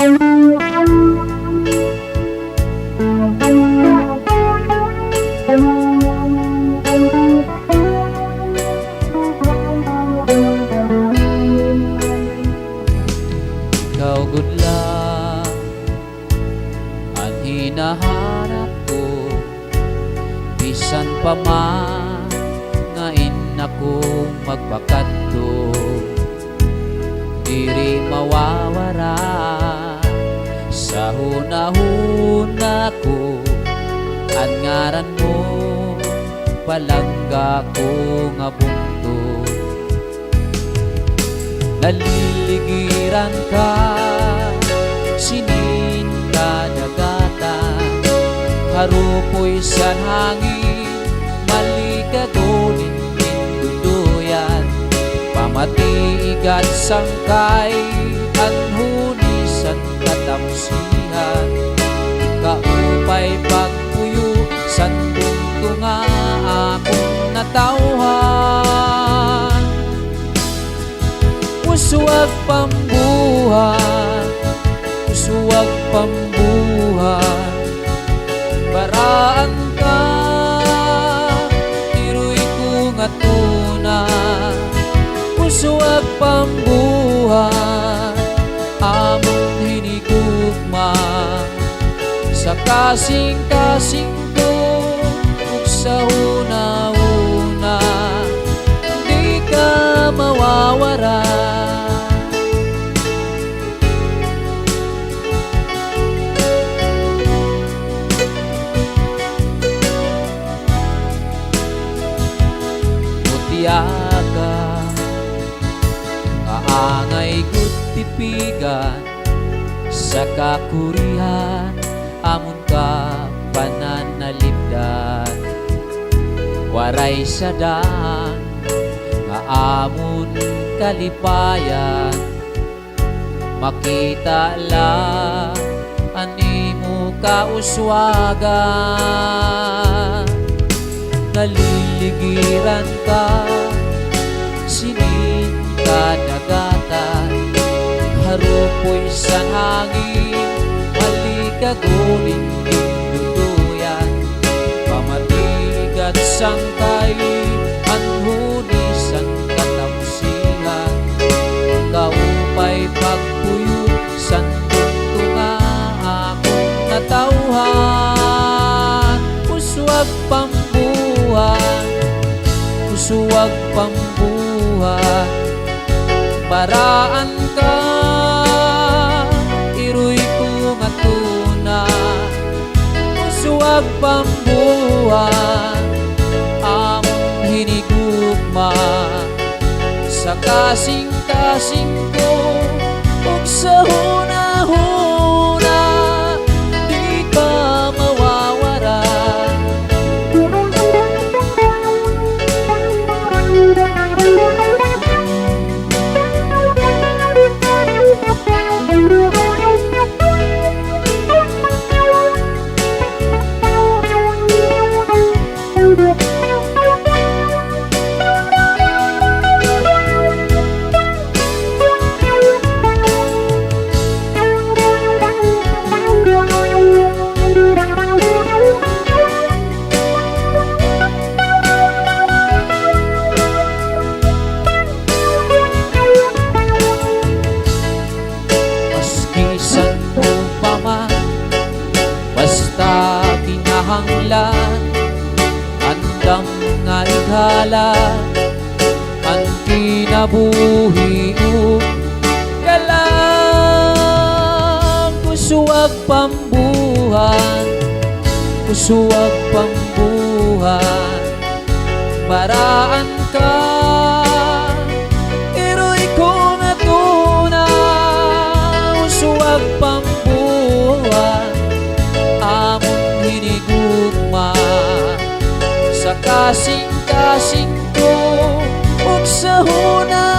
Ikaw good lang ang hinahanap ko, bisan pa man ngain ako magpakadto, diri mawawara sa hunahuna ko. Ang ngaran mo palangga ko nga bungto, naliligiran ka sinin kadagatan, harupoy sa hangin malikagunin duduyan, pamatiigat sangkay anhunisan katamsihan, kaupay pagpuyo sandung tunga akong natauhan. Usuwag pambuhan, usuwag pambuhan, baraan ka tiruy ko nga tuna. Usuwag pambuhan, among hinigugma sa kasing-kasing ko ug sa una-una, di ka mawawara. Mutiaka kaangay gutipigan sa kakurihan, amon ka pananalipdan, waray sadaan nga amon kalipayan, makita lang animo kauswagan, naliligiran ka sinin kadagatan, harupoy sa hangin malikagunin duduyan, pamatigat sangkay anhunisan katamsihan, kaupay pagpuyo sandung tunga akong natauhan. Usuwag pambuhan, usuwag pambuhan, baraan ka iruy ko nga tuna. Usuwag pambuhan, among hinigugma sa kasing-kasing ko ug sa hunahuna, di ka mawawara. Basta kinahanglan andam nga ighala, ang kinabuhi ug kalang. Usuwag pambuhan, usuwag pambuhan, baraan ka iroy ko nga tuna. Usuwag pambuhan, among hinigugma sa kasing-kasing ko ug sa huna